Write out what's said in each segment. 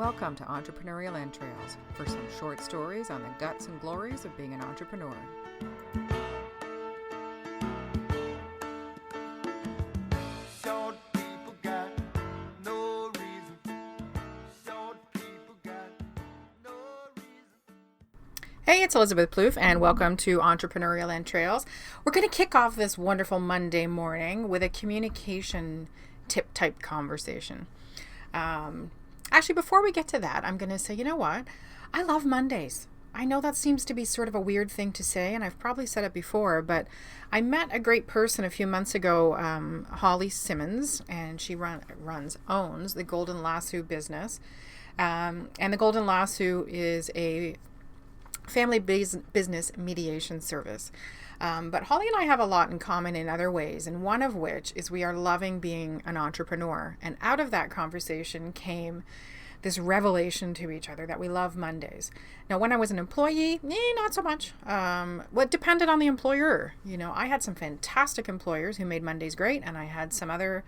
Welcome to Entrepreneurial Entrails for some short stories on the guts and glories of being an entrepreneur. Hey, it's Elizabeth Plouffe, and welcome to Entrepreneurial Entrails. We're going to kick off this wonderful Monday morning with a communication tip type conversation. Actually, before we get to that, I'm going to say, you know what? I love Mondays. I know that seems to be sort of a weird thing to say, and I've probably said it before, but I met a great person a few months ago, Holly Simmons, and she owns the Golden Lasso business. And the Golden Lasso is a family business mediation service. But Holly and I have a lot in common in other ways, and one of which is we are loving being an entrepreneur. And out of that conversation came this revelation to each other that we love Mondays. Now, when I was an employee, not so much. Well, it depended on the employer. You know, I had some fantastic employers who made Mondays great, and I had some other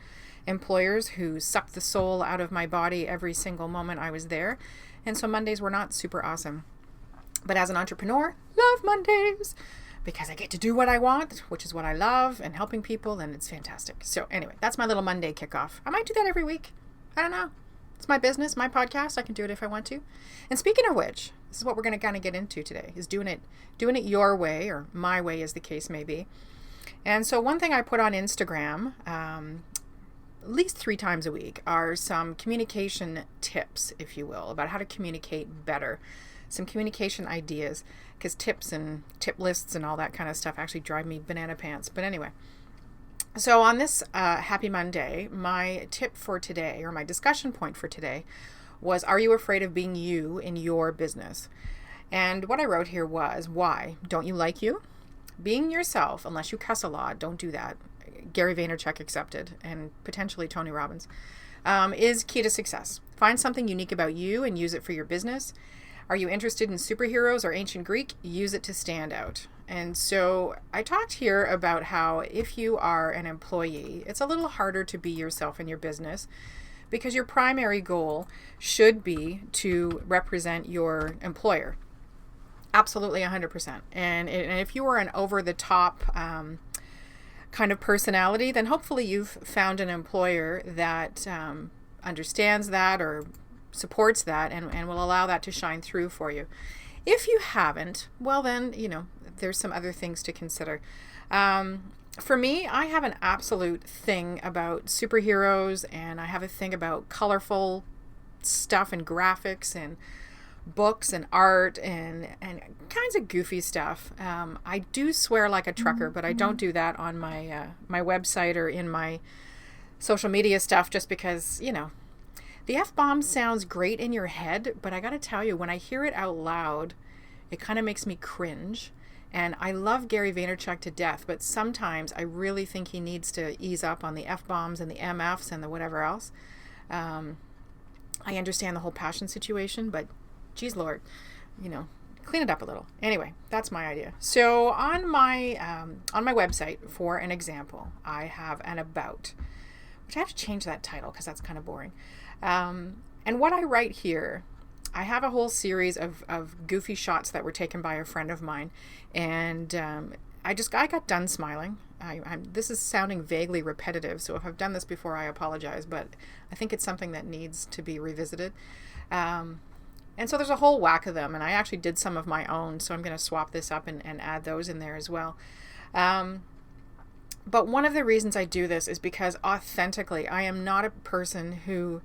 employers who sucked the soul out of my body every single moment I was there. And so Mondays were not super awesome. But as an entrepreneur, love Mondays because I get to do what I want, which is what I love, and helping people, and it's fantastic. So anyway, that's my little Monday kickoff. I might do that every week. I don't know. It's my business, my podcast. I can do it if I want to. And speaking of which, this is what we're going to kind of get into today, is doing it your way, or my way as the case may be. And so one thing I put on Instagram, at least 3 times a week, are some communication tips, if you will, about how to communicate better. Some communication ideas, because tips and tip lists and all that kind of stuff actually drive me banana pants. But anyway, so on this happy Monday, my tip for today, or my discussion point for today, was, are you afraid of being you in your business? And what I wrote here was, why? Don't you like you? Being yourself, unless you cuss a lot, don't do that. Gary Vaynerchuk accepted, and potentially Tony Robbins, is key to success. Find something unique about you and use it for your business. Are you interested in superheroes or ancient Greek? Use it to stand out. And so I talked here about how if you are an employee, it's a little harder to be yourself in your business because your primary goal should be to represent your employer. Absolutely 100%. And if you are an over-the-top kind of personality, then hopefully you've found an employer that understands that or supports that and will allow that to shine through for you. If you haven't, well then, there's some other things to consider. For me, I have an absolute thing about superheroes, and I have a thing about colorful stuff and graphics and books and art and kinds of goofy stuff. I do swear like a trucker, but I don't do that on my website or in my social media stuff just because, the F-bomb sounds great in your head, but I got to tell you, when I hear it out loud, it kind of makes me cringe. And I love Gary Vaynerchuk to death, but sometimes I really think he needs to ease up on the F-bombs and the MFs and the whatever else. I understand the whole passion situation, but geez Lord, clean it up a little. Anyway, that's my idea. So on my website, for an example, I have an about, which I have to change that title because that's kind of boring. And what I write here, I have a whole series of goofy shots that were taken by a friend of mine, and I got done smiling. This is sounding vaguely repetitive, so if I've done this before, I apologize, but I think it's something that needs to be revisited. And so there's a whole whack of them, and I actually did some of my own, so I'm going to swap this up and add those in there as well. But one of the reasons I do this is because authentically, I am not a person who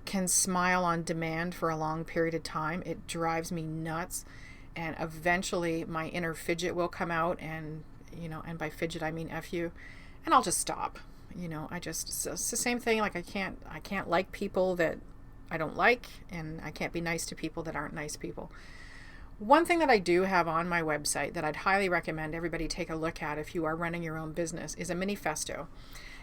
can smile on demand for a long period of time. It drives me nuts, and eventually my inner fidget will come out, and and by fidget I mean F you, and I'll just stop. It's the same thing. Like I can't like people that I don't like, and I can't be nice to people that aren't nice people. One thing that I do have on my website that I'd highly recommend everybody take a look at if you are running your own business is a manifesto.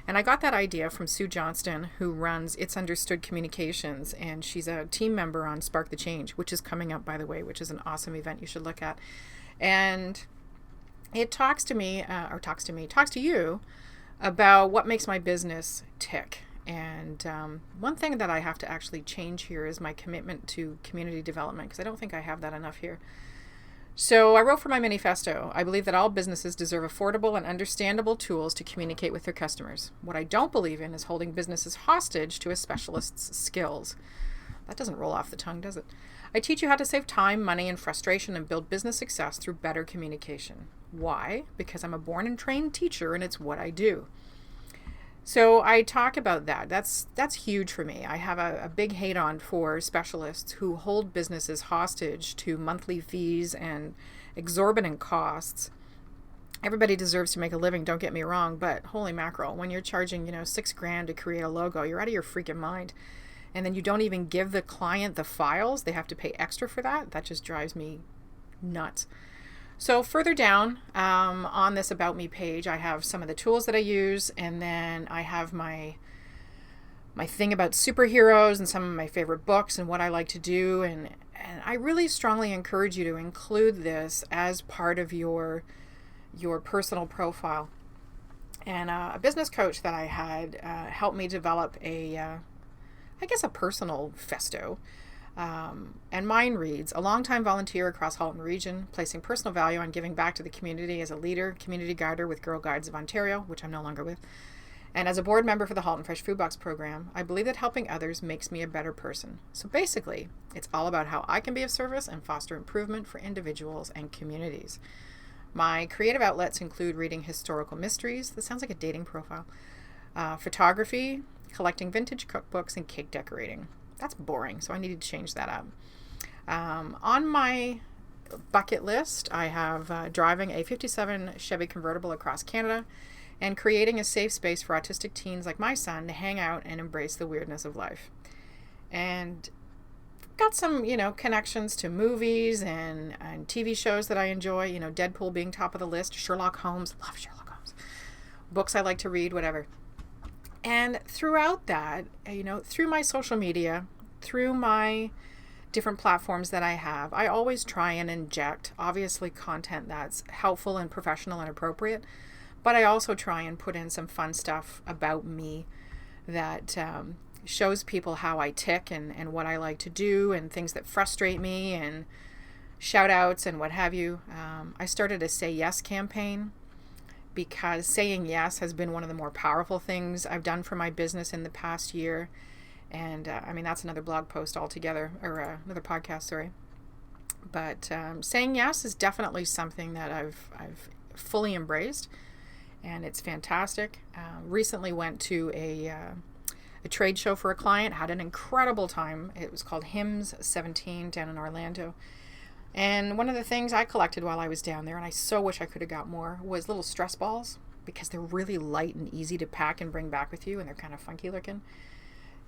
And I got that idea from Sue Johnston, who runs It's Understood Communications, and she's a team member on Spark the Change, which is coming up, by the way, which is an awesome event you should look at. And it talks to you about what makes my business tick. And one thing that I have to actually change here is my commitment to community development, because I don't think I have that enough here. So I wrote for my manifesto, I believe that all businesses deserve affordable and understandable tools to communicate with their customers. What I don't believe in is holding businesses hostage to a specialist's skills. That doesn't roll off the tongue, does it? I teach you how to save time, money, and frustration and build business success through better communication. Why? Because I'm a born and trained teacher and it's what I do. So I talk about that. That's huge for me. I have a big hate on for specialists who hold businesses hostage to monthly fees and exorbitant costs. Everybody deserves to make a living, don't get me wrong, but holy mackerel, when you're charging, $6,000 to create a logo, you're out of your freaking mind. And then you don't even give the client the files. They have to pay extra for that. That just drives me nuts. So further down on this About Me page, I have some of the tools that I use, and then I have my thing about superheroes and some of my favorite books and what I like to do. And I really strongly encourage you to include this as part of your personal profile. And a business coach that I had helped me develop a personal festo. And mine reads, a longtime volunteer across Halton Region, placing personal value on giving back to the community as a leader, community guider with Girl Guides of Ontario, which I'm no longer with, and as a board member for the Halton Fresh Food Box program, I believe that helping others makes me a better person. So basically, it's all about how I can be of service and foster improvement for individuals and communities. My creative outlets include reading historical mysteries, that sounds like a dating profile, photography, collecting vintage cookbooks, and cake decorating. That's boring, so I needed to change that up. On my bucket list, I have driving a 57 Chevy convertible across Canada and creating a safe space for autistic teens like my son to hang out and embrace the weirdness of life. And got some, connections to movies and TV shows that I enjoy, Deadpool being top of the list, Sherlock Holmes, love Sherlock Holmes, books I like to read, whatever. And throughout that, through my social media, through my different platforms that I have, I always try and inject, obviously, content that's helpful and professional and appropriate, but I also try and put in some fun stuff about me that shows people how I tick and what I like to do and things that frustrate me and shout outs and what have you. I started a Say Yes campaign, because saying yes has been one of the more powerful things I've done for my business in the past year. And that's another blog post altogether, or another podcast, sorry. But saying yes is definitely something that I've fully embraced, and it's fantastic. Recently went to a trade show for a client, had an incredible time. It was called Hymns 17 down in Orlando. And one of the things I collected while I was down there, and I so wish I could have got more, was little stress balls, because they're really light and easy to pack and bring back with you, and they're kind of funky looking.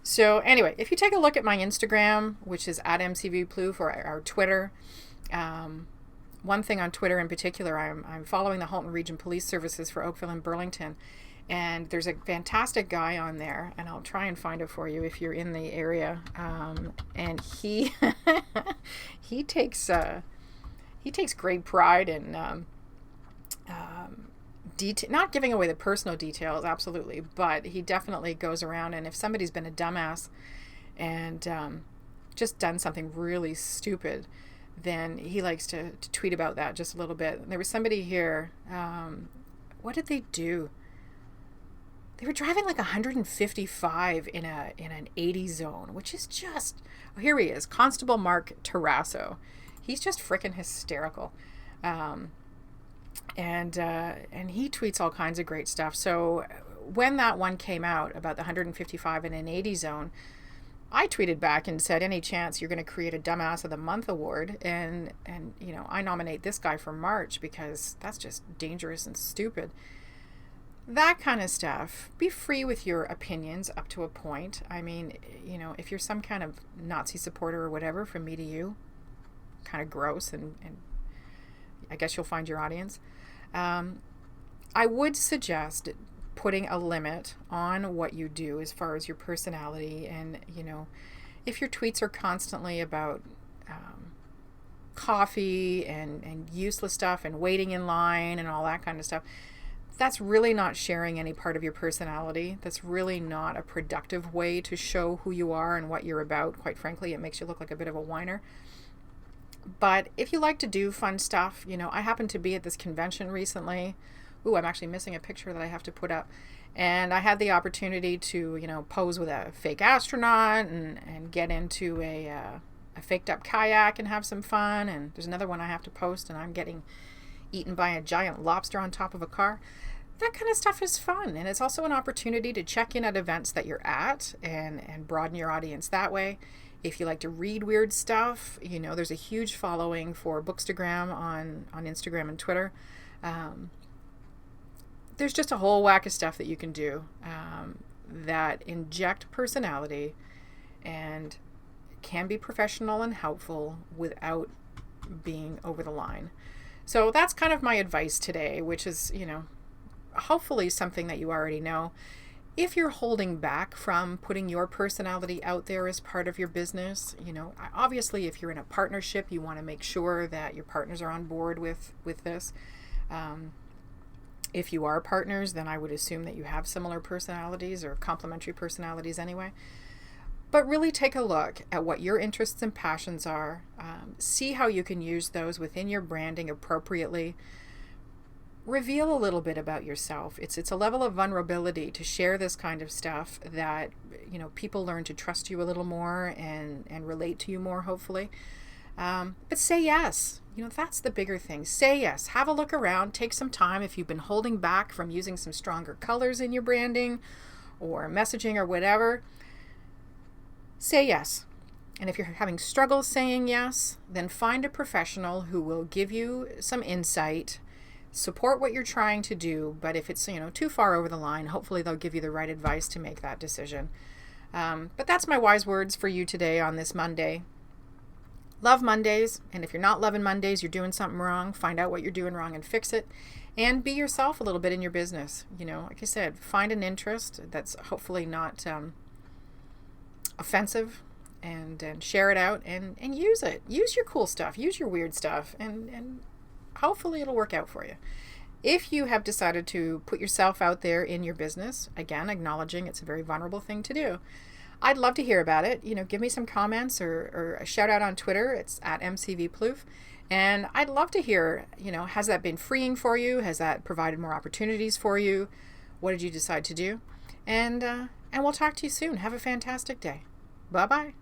So anyway, if you take a look at my Instagram, which is @MCVPloof, or our Twitter, one thing on Twitter in particular, I'm following the Halton Region Police Services for Oakville and Burlington, and there's a fantastic guy on there, and I'll try and find it for you if you're in the area. And he he takes great pride in not giving away the personal details, absolutely, but he definitely goes around, and if somebody's been a dumbass and just done something really stupid, then he likes to tweet about that just a little bit. There was somebody here, what did they do? They were driving like 155 in an 80 zone, which is just, here he is, Constable Mark Tarasso. He's just freaking hysterical. And he tweets all kinds of great stuff. So when that one came out about the 155 in an 80 zone, I tweeted back and said, any chance you're going to create a Dumbass of the Month award? And I nominate this guy for March, because that's just dangerous and stupid. That kind of stuff. Be free with your opinions up to a point. I mean, if you're some kind of Nazi supporter or whatever, from me to you, kind of gross, and I guess you'll find your audience. I would suggest putting a limit on what you do as far as your personality. And, if your tweets are constantly about coffee and useless stuff and waiting in line and all that kind of stuff, that's really not sharing any part of your personality. That's really not a productive way to show who you are and what you're about. Quite frankly, it makes you look like a bit of a whiner. But if you like to do fun stuff, I happened to be at this convention recently. Ooh, I'm actually missing a picture that I have to put up. And I had the opportunity to, pose with a fake astronaut and get into a faked up kayak and have some fun. And there's another one I have to post, and I'm getting eaten by a giant lobster on top of a car. That kind of stuff is fun. And it's also an opportunity to check in at events that you're at and broaden your audience that way. If you like to read weird stuff, there's a huge following for Bookstagram on Instagram and Twitter. There's just a whole whack of stuff that you can do that inject personality and can be professional and helpful without being over the line. So that's kind of my advice today, which is, hopefully something that you already know. If you're holding back from putting your personality out there as part of your business, obviously if you're in a partnership, you want to make sure that your partners are on board with this. If you are partners, then I would assume that you have similar personalities or complementary personalities anyway. But really take a look at what your interests and passions are. See how you can use those within your branding appropriately. Reveal a little bit about yourself. It's a level of vulnerability to share this kind of stuff that, people learn to trust you a little more and relate to you more, hopefully. But say yes. That's the bigger thing. Say yes. Have a look around. Take some time if you've been holding back from using some stronger colors in your branding or messaging or whatever. Say yes. And if you're having struggles saying yes, then find a professional who will give you some insight, support what you're trying to do. But if it's, too far over the line, hopefully they'll give you the right advice to make that decision. But that's my wise words for you today on this Monday. Love Mondays, and if you're not loving Mondays, you're doing something wrong. Find out what you're doing wrong and fix it. And be yourself a little bit in your business. Like I said, find an interest that's hopefully not offensive, and share it out and use it. Use your cool stuff. Use your weird stuff, and hopefully it'll work out for you. If you have decided to put yourself out there in your business, again, acknowledging it's a very vulnerable thing to do, I'd love to hear about it. Give me some comments or a shout out on Twitter. It's at MCVPloof. And I'd love to hear, has that been freeing for you? Has that provided more opportunities for you? What did you decide to do? And we'll talk to you soon. Have a fantastic day. Bye-bye.